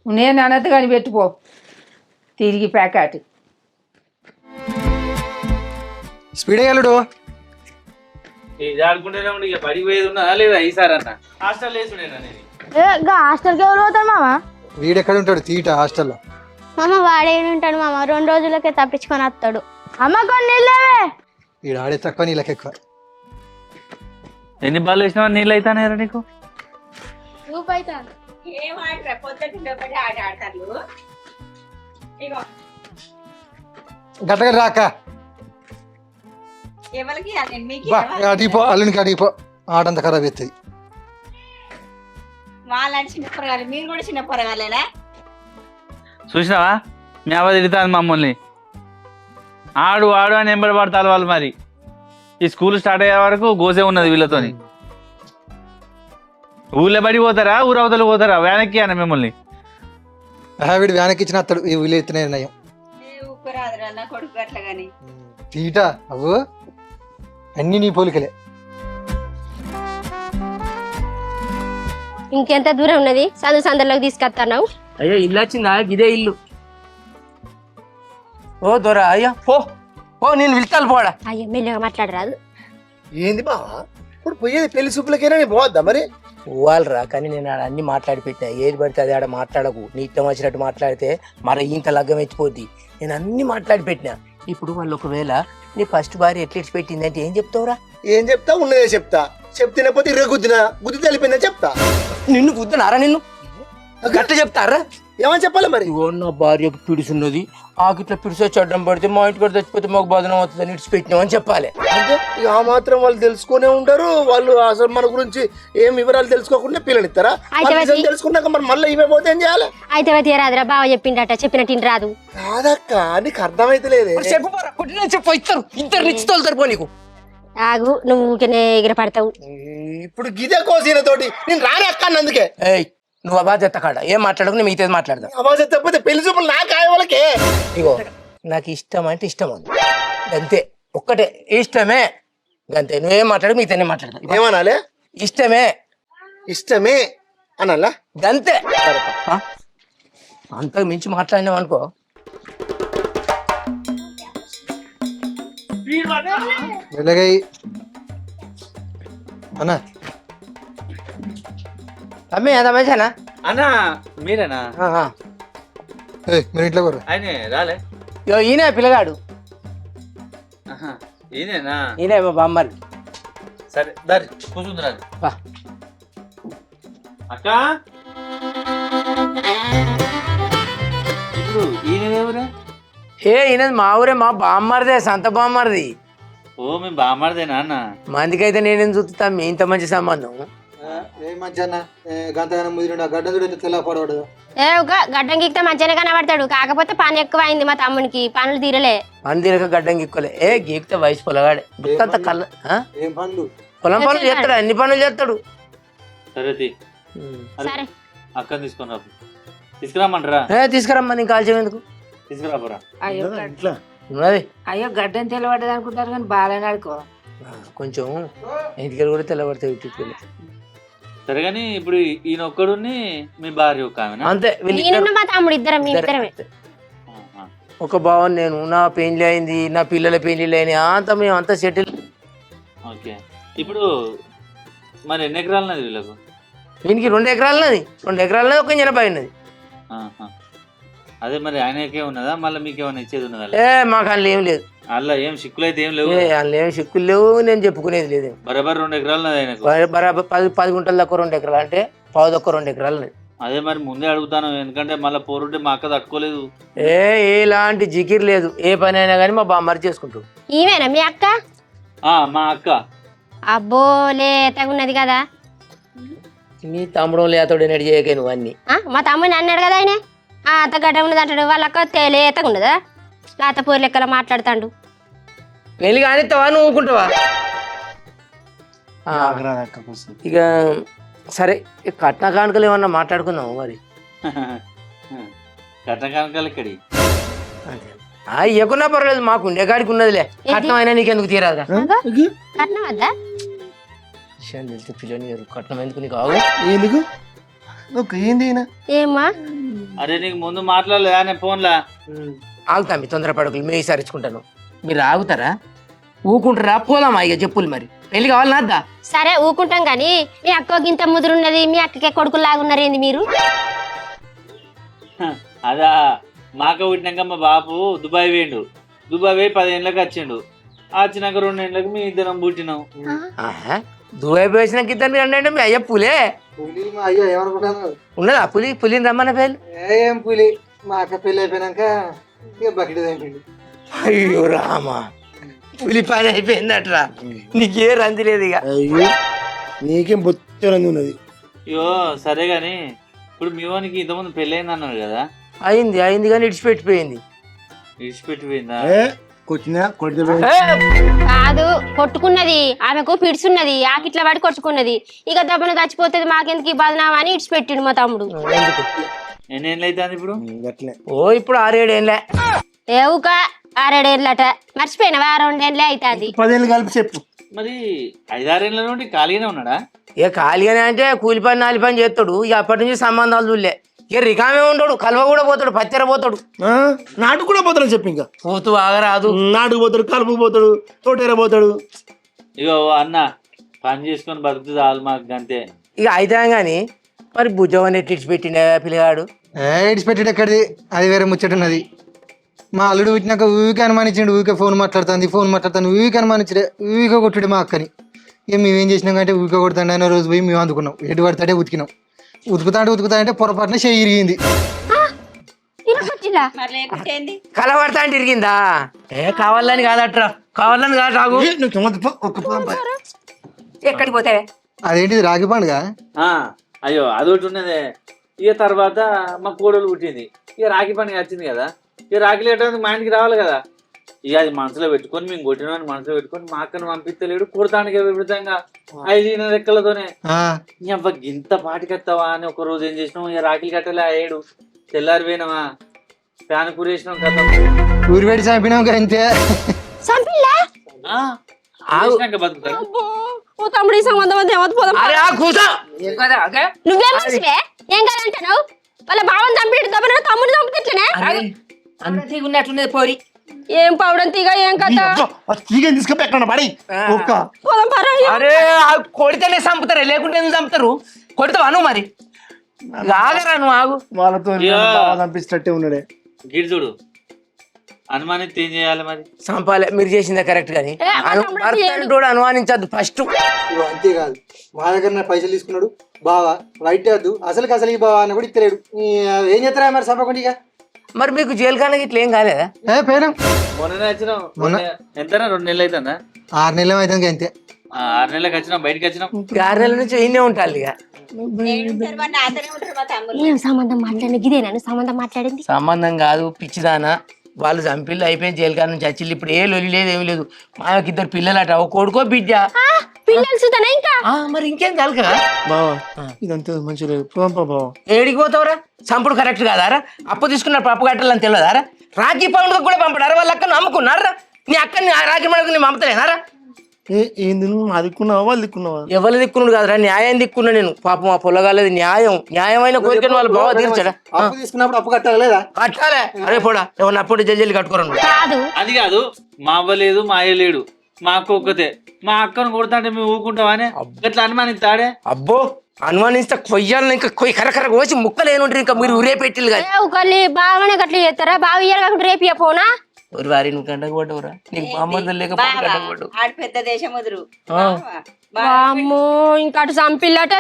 నేను అన్నది కానీ పెట్టుకో తిరిగి ప్యాకెట్ స్పీడ్ అయ్యాడు ఇది ఆడుకుంటేనే ఉండి ఇక పడికి పోయేది ఉన్నదా లేదా ఈసారి అన్న హాస్టల్ వేసుడేనా నేను హాస్టల్కి ఎవరు పోతాడు మామ? వీడెక్కడ ఉంటాడు తీట హాస్టల్లో మామ వాడేమి ఉంటాడు మామ 2 రోజులకే తప్పించుకొని వస్తాడు. అమ్మ కొన్ని నీళ్ళవే. వీడు ఆడే తక్కువ నీళ్ళకి ఎక్కువ. ఎన్ని బాల్ వేసినావా నీళ్ళు అవుతానేరా నీకు గట్టగట్ట రాక అడిగిపో అల్లునికి అడిగిపో ఆడంత ఖరాబ్ అవుతుంది. వాళ్ళని చిన్న పొరగాలి మీరు కూడా చిన్న పొరగాలేనా? చూసినావా మీ అవ్వ తిడుతుంది మమ్మల్ని ఆడు అని ఎంబడి పడతారు వాళ్ళు. మరి ఈ స్కూల్ స్టార్ట్ అయ్యే వరకు గోసే ఉన్నది వీళ్ళతోని. ఊళ్ళో బడి పోతారా ఊరవతలు పోతారా వ్యానక్కి అన్న మిమ్మల్ని. వీడు వ్యానక్కి ఇచ్చిన అత్తడు ఈ ఊళ్ళో ఎత్తునే నయం ఉప్పురాదురా నా కొడుకు అట్లా గాని తీట అవ్వు అన్ని నీ పోలికలే. ఇంకెంత దూరం ఉన్నది సందులోకి తీసుకొస్తున్నావు. అయ్యో ఇల్లు వచ్చిందా ఇదే ఇల్లు. ఓ దొరా అయ్యా పో నేను వెళ్తాను పోడా. అయ్యో మెల్లగా మాట్లాడరాదు. ఏంది బావా ఇప్పుడు పోయేది పెళ్లి చూపులకైనా నేను పోవద్దా మరి పోవాలరా కానీ నేను ఆడ అన్ని మాట్లాడి పెట్టినా ఏది పడితే అది ఆడ మాట్లాడకు నీ ఇష్టం వచ్చినట్టు మాట్లాడితే మరి ఇంత లగ్గం ఎత్తిపోద్ది. నేను అన్ని మాట్లాడి పెట్టినా. ఇప్పుడు వాళ్ళు ఒకవేళ నీ ఫస్ట్ భార్య ఎట్లెట్స్ పెట్టిందంటే ఏం చెప్తావురా? ఏం చెప్తా ఉన్నదే చెప్తా చెప్తినపోతే ఇరవై గుద్ది తెలిపిందని చెప్తా. నిన్ను గుద్దనారా నిన్ను గట్ట చెప్తారా? ఏమని చెప్పాలి మరి? ఇగో నా భార్యకు పిడుసున్నది ఆకిట్లా పిడిసో చెడ్డం పడితే మా ఇంటికి చచ్చిపోతే మాకు బాధనం అవుతుందని ఇడిచిపెట్టినామని చెప్పాలి. అంటే ఇక ఆ మాత్రం వాళ్ళు తెలుసుకునే ఉంటారు. వాళ్ళు అసలు మన గురించి ఏం వివరాలు తెలుసుకోకుండా పిల్లలు ఇస్తారా? తెలుసుకున్నాక మరి మళ్ళీ ఇవే పోతే ఏం చేయాలి? అయితే రాదురా బావ చెప్పిండట చెప్పినట్టు రాదు. కాదక్క నీకు అర్థమైతే లేదే. చెప్పు ఇస్తారు ఇద్దరు నిశ్చితోలుతారు పో నీకు. ఆగు నువ్వు ఊరికనే ఎగిరపడతావు. ఇప్పుడు గిదే కోసిన తోటి నేను రాని అక్క అందుకే. ఏయ్ నువ్వు అబాధ్యత కాడ ఏం మాట్లాడకు నేను మిగతాది మాట్లాడదా. అవాజ తప్పితే పెళ్లి చూపులు నాకు ఆయ వాళ్ళకే. ఇగో నాకు ఇష్టం అంటే ఇష్టం ఉంది అంతే ఒక్కటే ఇష్టమే అంతే. నువ్వేం మాట్లాడు మిగతానే మాట్లాడతా. ఏమనాలి? ఇష్టమే ఇష్టమే అనాలా గంతే. అంతకు మించి మాట్లాడినావు అనుకో వెలగై అన్న అమ్మే ఎంత మంచినా అన్నా మీరేనా? మీరు ఇంట్లో కూర ఆయనే రాలే. ఈయన పిల్లగాడు ఈయనేనా? ఈయన మా బామ్మని. సరే దారి కూర్చుందిరా అక్క. ఇప్పుడు ఈయనదేవురా? ఈయనది మా ఊరే మా బామ్మరిదే సంత బామ్మరిది. ఓ మీ బామ్మడిదేనా అన్న? మందికైతే నేనేం చూస్తా మీ ఇంత మంచి సంబంధం. ఏ మంచి అన్న గంతగానం ముదిరి గడ్డ చూడైతే తెల్ల పడవడు. గడ్డం గిక్కితే మంచిగానే కనబడతాడు. కాకపోతే పని ఎక్కువ అయింది మా తమ్మునికి. పనులు తీరలే. పని తీరక గడ్డం గిక్కోలే. గీకితే వయసు పొలగాడే గుర్తంత కళ్ళ. ఏం పనులు పొలం పనులు చేస్తాడు అన్ని పనులు చేస్తాడు. సరే సరే అక్కని తీసుకుని రా. తీసుకురామంటారా? తీసుకురమ్మా నీకు కాల్చేందుకు తీసుకురాబోరా. ఉన్నది అయ్యో గడ్డని తెల్లబడ్డది అనుకుంటారు కానీ బాగాలేని ఆడుకో. కొంచెం ఇంటికి కూడా తెల్లబడతాయి ఇటుకెళ్ళి. సరే కానీ ఇప్పుడు ఈయన ఒక్కడుని మీ భార్య ఒక ఆమెనా? అంతే నేను మా తమ్ముడు ఇద్దరం మేమిద్దరమే. ఆహా. ఒక భావం నేను నా పెళ్లి అయింది నా పిల్లల పెళ్లిళ్ళు అయినాయి అంతా మేము అంతా సెటిల్. ఓకే ఇప్పుడు మరి ఎన్ని ఎకరాలు ఉన్నది వీళ్ళకు? దీనికి 2 ఎకరాలన్నది 2 ఎకరాలన్నది ఒక 80 ఉన్నది. ఆహా. అదే మరి ఆయనకే ఉన్నదా మళ్ళీ మీకేమైనా ఇచ్చేది ఉన్నదా? మాకు అందులో ఏం లేదు. అలా ఏం సిక్కులు అయితే ఏం లేవు. అందులో ఏం చిక్కులు లేవు, నేను చెప్పుకునేది లేదు. బరాబర్ 2 ఎకరాలు ఉన్నది ఆయనకు. బరాబర్ 10 గుంటల దాకా 2 ఎకరాలు అంటే పావు దొక్క 2 ఎకరాలు ఉన్నది. అదే మరి ముందే అడుగుతాను ఎందుకంటే మళ్ళీ పోరుంటే మా అక్క తట్టుకోలేదు. ఎలాంటి జిగిర్ లేదు, ఏ పని అయినా కానీ మా బామ్మరి చేసుకుంటాడు. ఈమెనా మీ అక్క? మా అక్క అబ్బో లేతగున్నది కదా. నీ తమ్ముడు లేతోడు నడి చేయక నువ్వు అన్ని. మా తమ్ముని అన్నాడు కదా ఆయన అంత గడ్డ ఉన్నది అంటాడు. వాళ్ళ అక్క లేతగున్నదా లేత పూరి లెక్కల మాట్లాడుతాడు. పెళ్లి కానిస్తావా నువ్వు ఊకుంటావా? ఇక సరే కట్న కానుకలు ఏమన్నా మాట్లాడుకుందాము మరి. కట్న కానుకలు ఇక్కడి ఇవ్వకున్నా పర్వాలేదు, మాకు ఉండే కాడికి ఉన్నదిలే. కట్నం అయినా నీకెందుకు తీరాదా? కట్నం వద్దా? తెలిసి పిల్లని కట్నం ఎందుకు నీకు ఆగు. ఎందుకు ఏంది ఏమ్మా అరే నీకు ముందు మాట్లాడలేదా నేను ఫోన్లా? ఆగుతామి తొందరపడకులు మేము సరించుకుంటాను. మీరు ఆగుతారా ఊకుంటారా? పోదామా ఇక చెప్పులు మరి. పెళ్లి కావాలి నాద్దా? సరే ఊకుంటాం కానీ మీ అక్క ఇంత ముదురున్నది, మీ అక్కకే కొడుకులు లాగున్నారు ఏంది మీరు? అదా మా అక్క పుట్టినాక మా బాపు దుబాయ్ వేయండు. దుబాయ్ పోయి 10 ఏళ్ళకి వచ్చిండు. వచ్చినాక 2 ఏళ్ళకి మీ ఇద్దరం పుట్టినాం. దుబాయ్ పోసినాక ఇద్దరు అంటే మీ అయ్య పులే పులి మా అయ్యా ఏమనుకుంటాను ఉన్నదా? పులిని రమ్మన్న పేర్లు. ఏం పులి మా అక్క పెళ్ళి అయిపోయినాక ఇక బకెట్ అయిపోయింది. అయ్యో రామా, పులి పని అయిపోయిందట్రా. నీకే రంది లేదు ఇక. నీకేం బొచ్చరంది ఉన్నది. అయ్యో సరే గాని ఇప్పుడు మీ వానికి ఇంతకుముందు పెళ్ళి అయింది అన్నారు కదా? అయింది కానీ ఇడిచిపెట్టిపోయింది. విడిచిపెట్టిపోయిందా? కాదు కొట్టుకున్నది, ఆమెకు పిడుచున్నది, ఆకిట్ల పడి కొట్టుకున్నది. ఇక దెబ్బను చచ్చిపోతుంది మాకెందుకు ఈ బదనామా అని ఇడిచిపెట్టిండు మా తమ్ముడు. ఎన్ని ఏళ్ళు అవుతుంది ఇప్పుడు? ఇప్పుడు 6-7 ఏళ్ళే. ఏవుక 6-7 ఏళ్ళట మర్చిపోయినవా? 2 ఏళ్ళే అవుతుంది. 10 ఏళ్ళు కలిపి చెప్పు. మరి 5-6 ఏళ్ళ నుండి ఖాళీగానే ఉన్నాడా? ఇక ఖాళీగానే అంటే కూలి పని 4 పని చేస్తాడు. ఇక అప్పటి నుంచి సంబంధాలు చూడలే. ఇక రికామే ఉండడు, కలువ కూడా పోతాడు, పచ్చర పోతాడు, నాటుకు కూడా పోతాడు చెప్పి. ఇంకా పోతూ ఆగరాదు. నాటుకు పోతాడు, కలుపుకు పోతాడు, తోటేర పోతాడు. ఇక అన్న పని చేసుకొని బతుకుతుంది చాలు మాకు అంతే. ఇక అయితే కానీ మరి భుజం ఇడిచిపెట్టిండే పిల్లగాడు. ఇడిచిపెట్టాడు ఎక్కడిది, అది వేరే ముచ్చటున్నది. మా అల్లుడు పుట్టినాక ఊరికే అనుమానించండు. ఊరికే ఫోన్ మాట్లాడుతాను ఊరికే అనుమానించడే, ఊరికే కొట్టుడు మా అక్కని. ఇక మేమేం చేసినాం అంటే ఊరికే కొడతాండి అన్న రోజు పోయి మేము అందుకున్నాం. ఎటు పడతాడే ఉతికినాం. ఉతుకుతా అంటే పొరపాటున చెయ్యి ఇరిగింది. మరి లేకుంటే ఏంది? కలబడతా అంటే ఇరిగిందా? కావాలని కాదట్రా, కావాలని కాదు. రాగు ఎక్కడికి పోతే అదేంటిది రాగి పండుగ? అయ్యో అదొకటి ఉన్నదే. ఇక తర్వాత మా కోడలు పుట్టింది. ఇక రాఖీ పండుగ వచ్చింది కదా. ఇక రాఖీలు కట్టడానికి మా ఇంటికి రావాలి కదా. ఇక అది మనసులో పెట్టుకొని మేము కొట్టిన మనసులో పెట్టుకొని మా అక్కను పంపిస్తలేడు. కొడతానికి విధంగా 5 రెక్కలతోనే. ఇంత పాటికెత్తావా అని ఒక రోజు ఏం చేసినాం, ఇక రాఖీలు కట్టలే 7 తెల్లారి పోయినావా, ఫ్యాన్ కూరేసినాం కదా, ఊరి పెట్టి చంపినాం అంతే. బతుకుతారు. తమ్ముడు సంబంధం నువ్వే మనిషివే ఏం కాదంటావు? వాళ్ళ బావని చంపిడు దెబ్బ తమ్ముడు చంపుతుట్లనే ఉన్నట్టున్నది పోరి. ఏం పౌడం తీగ ఏం కథ? తీసుకపోయి ఎక్కడ పడి అరే కొడితేనే చంపుతారా, లేకుంటే ఎందుకు చంపుతారు? కొడతావా నువ్వు? మరి ఆగరా నువ్వు, ఆగు. వాళ్ళతో పంపిస్తట్టే ఉన్నాడే. గిడుచుడు అనుమానిస్తే ఏం చేయాలి మరి? చంపాలి. మీరు చేసిందే కరెక్ట్ కానీ అనుమానించద్దు ఫస్ట్. అంతేకాదు మా దగ్గర పైసలు తీసుకున్నాడు బావా, వైట్ వద్దు అసలు ఈ బావా అని కూడా ఇస్తలేడు. ఏం చేస్తారా మరి చంపకుండా? ఇక మరి మీకు జైలు కానీ ఇట్లా ఏం కాలేదా? పోయినాం మొన్ననే వచ్చినాం. ఎంతనా 2 నెలలు అవుతుందా? 6 నెలలు అవుతుంది అంతే. 6 నెలలకు వచ్చినాం, బయటకు వచ్చినాం. 6 నెలల నుంచి ఇన్నే ఉంటారు. ఇక ఏడుంటారు మరి నాతోనే ఉంటారు మా తమ్ముళ్ళు. ఏం సంబంధం మాట్లాడి ఇదేనా సంబంధం మాట్లాడింది? సంబంధం కాదు పిచ్చిదానా. వాళ్ళు చంపిల్లు అయిపోయింది, జైలు కాడ నుంచి వచ్చిల్లు. ఇప్పుడు ఏ లొలి లేదు, ఏమి లేదు. మాకు 2 పిల్లలట, ఒక కొడుకో బిడ్డ. పిల్లలు చూద్దానా ఇంకా? మరి ఇంకేం కలకరా బావా ఇదంతా మంచిగా లేదు. బావా ఏడికి పోతావురా? చంపుడు కరెక్ట్ కాదారా? అప్పు తీసుకున్నప్పుడు అప్పు కట్టాలని తెలియదారా? రాఖీ పండుగ కూడా పంపడారా వాళ్ళ అక్కను నమ్ముకున్నారా నీ అక్కని రాఖీ పండుగ నీ పంపుతలేనారా ఏంది నువ్వు మా దిక్కున్నావా వాళ్ళు దిక్కున్నావా? ఎవరు దిక్కున్నాడు కాదురా న్యాయం దిక్కున్నా నేను పాపం ఆ పొలగాలేదు న్యాయమైన కోరికను వాళ్ళు బాగా తీర్చాడా అప్పు తీసుకున్నప్పుడు అప్పు కట్టాలి లేదా? కట్టాలే అరే పోడా ఎవరిని అప్పుడు జల్జల్లి కట్టుకోరండి కాదు అది కాదు మా అవ్వ లేదు మా అయ్య లేడు మా అక్క ఒక్కతే మా అక్కను కొడతాంటే మేము ఊరుకుంటావానే ఎట్లా అనుమానిస్తాడే అబ్బో అనుమానిస్తే కొయ్యాలని ఇంకా కొయ్యి కరకర కోసి ముక్కలు ఏనుంటారు ఇంకా మీరు ఉరే పెట్టిల్లు కానీ ఒకళ్ళు బావనే గట్ల చేస్తారా బావ ఇయ్యాలి కాకుండా రేపు పోనా ஒரு వారి నువ్వు గంటకు పడ్డవురా నీకు బామ్మర్దలు లేకపోతే గంటకు పడ్డవు ఆడు పెద్ద దేశం వదురు వామ్మో ఇంకా అటు సంపిల్లట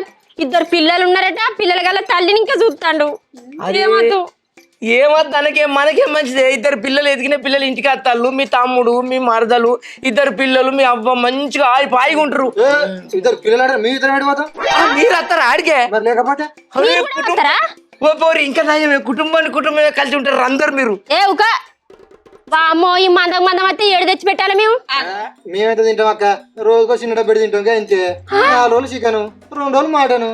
ఇద్దరు పిల్లలు ఉన్నారట పిల్లల గల తల్లిని ఇంకా చూస్తాడు ఏమద్దు ఏమద్దు తనకేం మనకేం మంచిదే ఇద్దరు పిల్లలు ఎదిగిన పిల్లలు ఇంటికి వస్తాళ్ళు మీ తమ్ముడు మీ మరదలు ఇద్దరు పిల్లలు మీ అవ్వ మంచిగా పాయిగా ఉంటారు ఇద్దరు పిల్లలు మీ ఇద్దరు పెడిపోతాం మీరు వస్తారా ఆడికే మరి లేకపోతే ఓ పోరు ఇంకా నయమే కుటుంబమే కలిసి ఉంటారు అందరు మీరు ఏ ఒక వామ్మో ఈ మందం అయితే ఏడు తెచ్చి పెట్టాలి మేము మేమైతే తింటాం అక్క రోజుకో చిన్న డబ్బెడి తింటాం అంతే 4 రోజులు చికెన్ 2 రోజులు మటను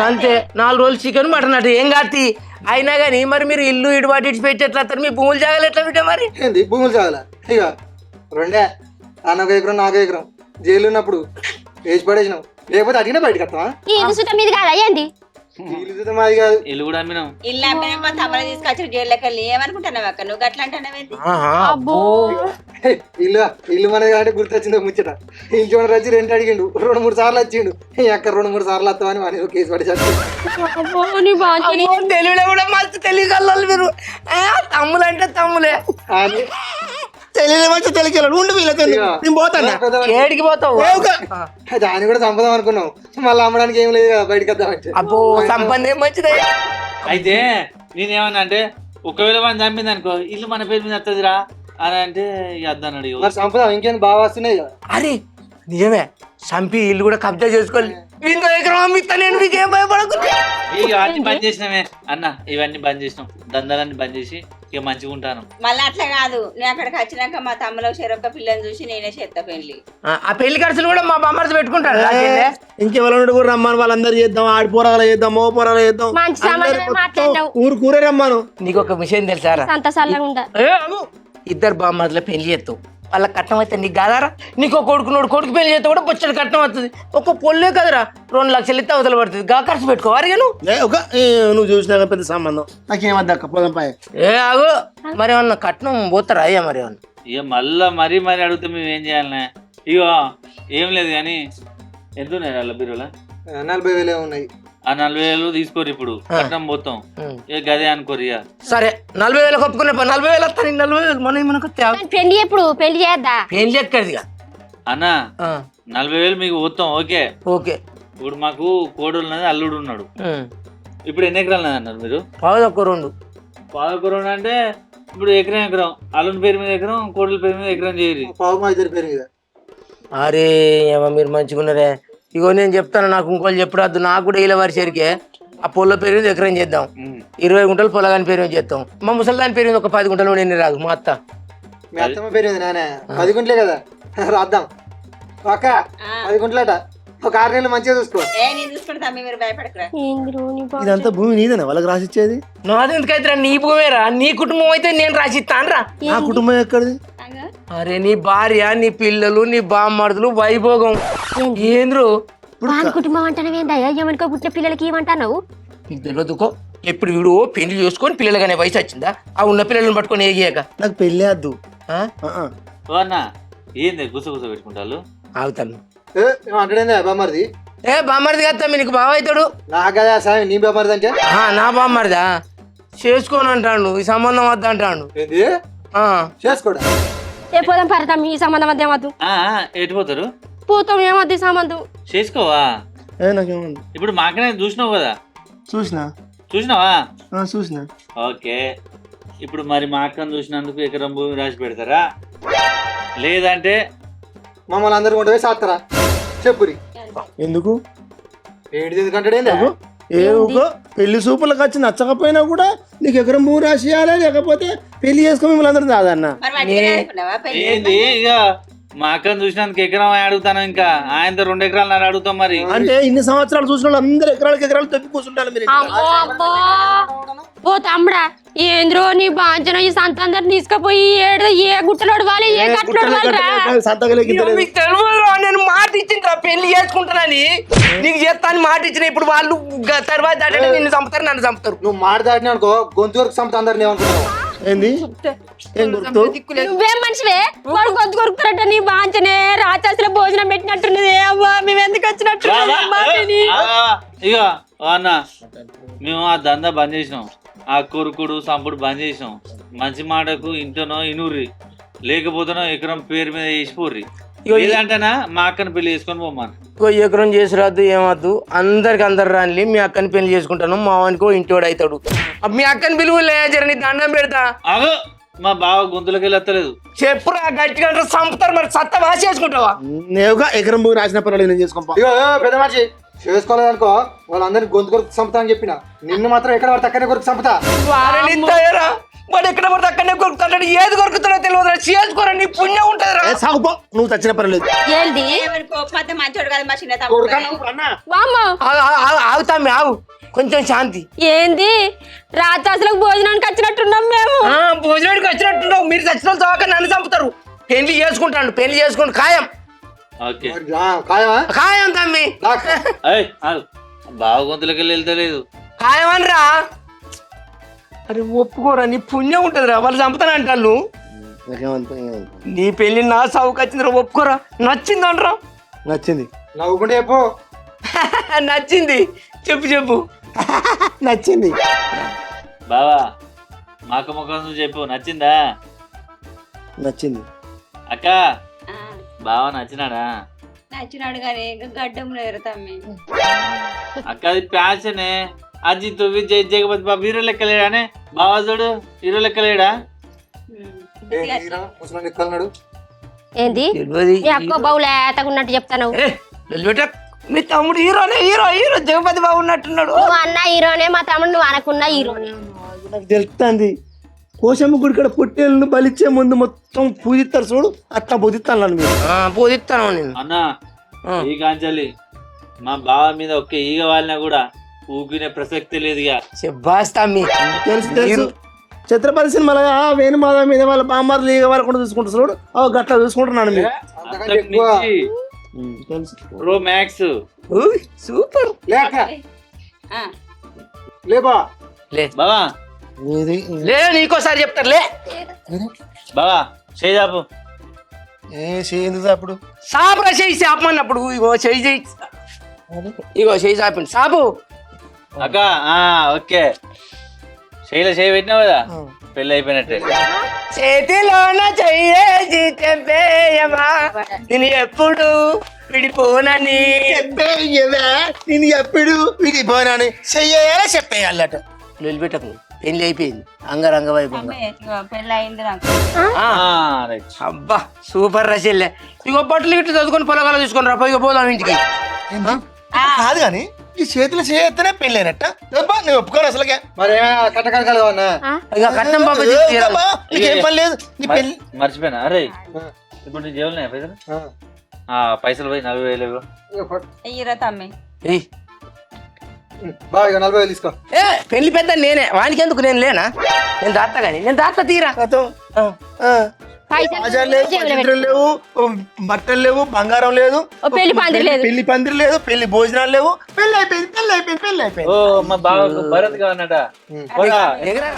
అంతే 4 రోజులు చికెన్ మటన్ అటు ఏం కాతి అయినా కానీ మరి మీరు ఇల్లు ఇటుబాటు ఇటు పెట్టి ఎట్లా వస్తారు మీ భూములు జాగాలు ఎట్లా పెట్టా మరి ఏంది భూములు చాల ఇక 2 అన్నొక ఎకరం 4 ఎకరం జైలు ఉన్నప్పుడు వేసి పడేసినాం లేకపోతే అడిగినా బయటకు వస్తావా ఈ ఇసుట మీది కాదు అయ్యండి ఇల్లు మాది కాదు ఇల్లు కూడా అమ్మినాం ఇల్లు అమ్మినా మా తమ్ముడు తీసుకొచ్చి జైల్లోకి వెళ్ళి ఏమనుకుంటున్నావు అక్క నువ్వు అట్లా అంటున్నావేంటి అబ్బో ఇల్లు మనది కాబట్టి గుర్తొచ్చింది ఒక ముచ్చట ఇంటి ఓనర్ వచ్చి రెంట్ అడిగిండు 2-3 సార్లు వచ్చిండు అక్కడ 2-3 సార్లు వస్తామని మన కేసు పడి అబ్బో, నీ బాంచని. తెలుగులో కూడా మస్తు తెలియగలరు మీరు తమ్ములు అంటే తమ్ములే తెలియదు మంచి తెలియదు ఉండి వీళ్ళతో నేను పోతాను ఏడికి పోతావు దాన్ని కూడా చంపదాం అనుకున్నాం మళ్ళీ అమ్మడానికి ఏం లేదు కదా బయటకు వద్దామంటే అబ్బో సంపన్న ఏం మంచిదే అయితే నేనేమన్నా అంటే ఒకవేళ మనం చంపింది అనుకో ఇల్లు మన పేరు మీద వస్తుందిరా అని అంటే అద్దన్నాడు మరి చంపదాం ఇంకేం బాగా వస్తున్నాయి కదా అరే నిజమే చంపి ఇల్లు కూడా కబ్జా చేసుకోవాలి ఇంకో ఎకరం అమ్మిస్తా నేను మీకేం భయపడకుండా ఇక అన్ని బంద్ చేసినామే అన్న ఇవన్నీ బంద్ చేసినాం దందాలన్నీ బంద్ చేసి ఇక మంచిగా ఉంటాను మళ్ళీ అట్లా కాదు నేను అక్కడికి వచ్చినాక మా తమ్ములో చెరొక్క పిల్లని చూసి నేనే చేస్తా పెళ్లి ఆ పెళ్లి ఖర్చులు కూడా మా బామ్మర్స్ పెట్టుకుంటారు ఇంకెవరు కూడా రమ్మను వాళ్ళందరూ చేద్దాం ఆడి పోరాలు చేద్దాం మో పోరాలు చేద్దాం మంచి సంబంధం మాట్లాడినావు ఊరు కూరే రమ్మను నీకు ఒక విషయం తెలుసారా సంత సల్లగా ఉందా ఇద్దరు బామ్మర్ల పెళ్లి చేస్తావు వాళ్ళ కట్నం అయితే నీకు కాదారా నీకు ఒక కొడుకు పెళ్లి చేస్తే కూడా బొచ్చడి కట్నం వస్తుంది ఒక పొల్లే కదరా 2 లక్షలు ఇస్తే అవతల పడుతుంది గా ఖర్చు పెట్టుకోవాలి నువ్వు చూసినా పెద్ద సంబంధం నాకేమద్దక్క పోదాం పాయ ఆగు మరి ఏమన్నా కట్నం పోతారా అయ్యా మరి ఏమన్నా ఇక మళ్ళా మరీ అడిగితే మేము ఏం చేయాలనే ఇగో ఏం లేదు కానీ ఎంత ఉన్నాయి వాళ్ళ బీరులో 40,000 ఉన్నాయి ఆ 40,000 తీసుకోరు ఇప్పుడు కట్నం పోతాం ఏ గదే అనుకోరు ఇక సరే 40,000 ఒప్పుకున్నా 40,000 వస్తాను 40,000 మన మనకు పెళ్లి ఎప్పుడు పెళ్లి చేద్దా పెళ్లి ఎక్కడిది అన్న 40,000 మీకు పోతాం ఓకే ఓకే ఇప్పుడు మాకు కోడలు ఉన్నది అల్లుడు ఉన్నాడు ఇప్పుడు ఎన్ని ఎకరాలు ఉన్నది అన్నారు మీరు పావుదొక్క 2 పాదకూర అంటే ఇప్పుడు ఎకరం అల్లుని పేరు మీద ఎకరం కోడల పేరు మీద ఎకరం చేయరు పావు మా ఇద్దరి పేరు మీద అరే ఏమో మీరు మంచిగా ఉన్నారే ఇగో నేను చెప్తాను నాకు ఇంకోళ్ళు చెప్పరాదు నాకు కూడా ఇలా వరిసరికే ఆ పొల పేరు మీద ఎకరం చేద్దాం 20 గుంటలు పొలగాని పేరు మీద చేద్దాం మా ముసలిదాని పేరు మీద ఒక 10 గుంటలు ఎన్ని రాదు మా అత్త మీ అత్తమ్మ పేరు మీద నానే 10 గుంటలే కదా రాద్దాం అక్క 10 గుంటలట ఒక 6 నెలలు మంచిగా చూసుకో నేను చూసుకుంటా మీరు భయపడకురా ఇదంతా భూమి నీదేనా వాళ్ళకి రాసిచ్చేది నాది ఎందుకైతే నీ భూమేరా నీ కుటుంబం అయితే నేను రాసిస్తానరా నా కుటుంబం ఎక్కడిది అరే నీ భార్య నీ పిల్లలు నీ బామ్మర్దులు వైభోగం ఏంద్రు వాని కుటుంబం అంటానవేందయ్యా ఏమనుకో పుట్టిన పిల్లలకి ఏమంటావు నీకు తెలియదుకో ఎప్పుడు వీడు పెళ్లి చేసుకొని పిల్లలుగానే వయసు వచ్చిందా ఆ ఉన్న పిల్లలను పట్టుకొని ఎగియాక నాకు పెళ్ళి వద్దు ఓ అన్న ఏంది గుస పెట్టుకుంటారు ఆగుతాను అంటేనే బామ్మరిది ఏ బామ్మర్ది కదా నీకు బావ అవుతాడు నాకు కదా సాయం నీ బామ్మరిది అంటే నా బామ్మర్దా చేసుకోను అంటాడు ఈ సంబంధం వద్ద అంటాడు ఏంది చేసుకోడా ఏ పోదాం పడతాం ఈ సంబంధం వద్ద ఏమద్దు ఎటు పోతారు పోతాం ఏమద్దు ఈ సంబంధం చేసుకోవా నాకేముంది ఇప్పుడు మాకనే చూసినావు కదా చూసినావా చూసిన ఓకే ఇప్పుడు మరి మా అక్కను చూసినందుకు ఎకరం భూమి రాసి పెడతారా లేదంటే మమ్మల్ని అందరు కొంటే సాస్తారా చెప్పురి ఎందుకు ఏంటిది ఎందుకంటే ఏవుకో పెళ్లి సూపులకు వచ్చి నచ్చకపోయినా కూడా నీకు ఎకరం భూమి రాసియాలా లేకపోతే పెళ్లి చేసుకో మిమ్మల్ని అందరం కాదన్న మరి మంచిగా అనుకున్నావా పెళ్లి ఏంది ఇక మా అక్కని చూసినందుకు ఎకరం అడుగుతాను, ఇంకా ఆయనతో 2 ఎకరాలు నాడు అడుగుతాం మరి. అంటే ఇన్ని సంవత్సరాలు చూసిన వాళ్ళు అందరూ ఎకరాలు తప్పి కూర్చుంటారు మీరు అమ్మో అబ్బో ఓ తమ్ముడా ఏంద్రో నీ బాంచన ఈ సంతాందరిని తీసుకుపోయి ఏ గుట్టలోడు వాళ్ళు ఏ కట్టలోడు వాళ్ళరా సంతకలేకి మీకు తెలియదురా, నేను మాట ఇచ్చిండ్రా పెళ్లి చేసుకుంటానని. నీకు చేస్తాను మాట ఇచ్చిన. ఇప్పుడు వాళ్ళు తర్వాత దాటంటే నిన్ను చంపుతారు, నన్ను చంపుతారు. నువ్వు మాట దాటినా అనుకో గొంతు వరకు సంపద అందరిని ఏమనుకున్నావు? ఏంది ఏం గుర్తు నువ్వేం మనిషివే వాడు గొంతు కొరుకుతారట నీ బాంచనే రాచాసులో భోజనం పెట్టినట్టున్నది. అవ్వా మేము ఎందుకు వచ్చినట్టు ఇక అన్న మేము ఆ దందా బంద్ చేసినాం, ఆ కొరుకుడు సంపుడు బంద్ చేసినాం. మంచి మాటకు ఇంటనో ఇనుర్రి, లేకపోతేనో ఎకరం పేరు మీద వేసిపోర్రి. లేదంటేనా మా అక్కని పెళ్లి చేసుకొని పోమ్మను. ఎకరం చేసి రాదు ఏమద్దు, అందరు రాని మీ అక్కని పెళ్లి చేసుకుంటాను. మా వానికో ఇంటివాడు అవుతాడు. మీ అక్కని పిలువులే జర నీ దండం పెడతా. అగో మా బావ గొంతులోకి వెళ్ళలేదు. చెప్పురా గట్టిగా చంపుతారు. మరి సత్త వాసి చేసుకుంటావా? నేవుగా ఎకరం భూమి రాసిన పర్వాలేదు నేను చేసుకోపా. ఇగో పెద్ద మనిషి చేసుకోలేదనుకో వాళ్ళందరినీ గొంతు కొరకు చంపుతా అని చెప్పిన, నిన్ను మాత్రం ఎక్కడ పడితే అక్కడే కొరకు చంపుతా. వాడు ఎక్కడ పడితే అక్కడనే కొరుకుతాడు. ఏది కొరుకుతాడో తెలియదు. చేసుకోరా, నీ పుణ్యం ఉంటుందిరా. సాగుపో, నువ్వు చచ్చిన పర్వాలేదు. ఏంది ఏమని కోపం అయితే మంచోడు కదా మా చిన్న తమ్ముడు. వామ్మో ఆగుతామి ఆగు, కొంచెం శాంతి. ఏంది రాచాసులకు భోజనానికి వచ్చినట్టున్నాం మేము. భోజనానికి వచ్చినట్టున్నావు. మీరు చచ్చిన చోక నన్ను చంపుతారు. పెళ్లి చేసుకుంటాను, పెళ్లి చేసుకుంటూ ఖాయం. ఓకే ఖాయం తమ్మి, బావ గొంతులోకి వెళ్తలేదు. ఖాయం అనరా. అరే ఒప్పుకోరా, నీ పుణ్యం ఉంటుందిరా. వాళ్ళు చంపుతానంటాను. నీ పెళ్లి నా సావుకు వచ్చిందిరా. ఒప్పుకోరా. నచ్చిందనరా. నచ్చింది. నవ్వుకుంటే చెప్పు. నచ్చింది. చెప్పు నచ్చింది. బావా మాక ముఖం చెప్పు, నచ్చిందా? నచ్చింది. అక్క బావ నచ్చినాడా? నచ్చినాడు కానీ గడ్డం లేరు తమ్మి. అక్క అది ప్యాషనే. అది తొవ్వి చేయకపోతే బాబు హీరో లెక్కలేడానే. బావా చూడు హీరో లెక్కలేడా? ఏంది నీ అక్క బావులేతగా ఉన్నట్టు చెప్తాను. మీ తమ్ముడు హీరోనే. హీరో జగపతి బాబు ఉన్నట్టున్నాడు. నువ్వు అన్న హీరోనే, మా తమ్ముడు నువ్వు అనకున్న హీరోనే. నాకు తెలుస్తుంది. కోశమ్మ గుడి కాడ పొట్టేళ్ళను బలిచ్చే ముందు మొత్తం పూజిస్తారు చూడు, అట్లా పూజిస్తాను మీరు. పూజిస్తాను నేను. అన్న ఈ కాంచాలి మా బావ మీద ఒక్క ఈగ వాళ్ళినా కూడా ఊకినే ప్రసక్తి లేదు. ఇక చెప్పాస్తామి. తెలుసు ఛత్రపతి సినిమాలో వేణుమాధవ మీద వాళ్ళ బామ్మార్లు ఈగ వాళ్ళు కూడా చూసుకుంటారు చూడు, గట్లా చూసుకుంటున్నాను మీరు. Pro max super. లేబా బావా లే, నీకోసారి చెప్తారు. లే బావా చేయాపు. అప్పుడు సాపురా చేయి సాపమన్నప్పుడు ఇగో చేయి ఇగో చేయి సాపండి సాపు. అక్క ఓకే చేయి పెట్టినావు కదా, పెళ్ళి అయిపోయినట్టే. చేతిలోన చెయ్యేసి తెంపేయమా, నేను ఎప్పుడు విడిపోనని. నేను ఎప్పుడు విడిపోనాని చెయ్యాలా చెప్పేయాలట. నిలబెట్టకు, పెళ్లి అయిపోయింది అంగరంగ వైభవంగా. పెళ్ళి అయింది నాకు. అబ్బా సూపర్ రసెల్లే. ఇగో బట్టలు గిట్టు చదువుకొని పొలగాల చూసుకొని రా. ఇక పోదాం ఇంటికి. కాదు కానీ ఈ చేతులు చేయొత్తనే పెళ్ళైనట్ట. నేను ఒప్పుకోను అసలుకే. మరి కట్టకడకాలి కావన్నా ఇక కట్నం బాబా నీకేం పని లేదు. నీ పెళ్లి మర్చిపోయినా. అరే ఇప్పుడు నీ జేబులున్నాయా పైసలు? పైసలు పోయి 40,000 అయ్యిరా తమ్మి. బాగా 40,000 తీసుకో. పెళ్లి పెద్ద నేనే, వానికి ఎందుకు? నేను లేనా? నేను దాత్తా కానీ నేను దాత్తా తీరా. బాజాలు లేవు, పచ్చిమిరపకాయలు లేవు, బట్టలు లేవు, బంగారం లేదు, పెళ్లి పందిరి లేదు, పెళ్లి పందిరి లేదు, పెళ్లి భోజనాలు లేవు. పెళ్లి అయిపోయింది. ఓ మా బావ భరత్ గా అన్నట. ఎగరా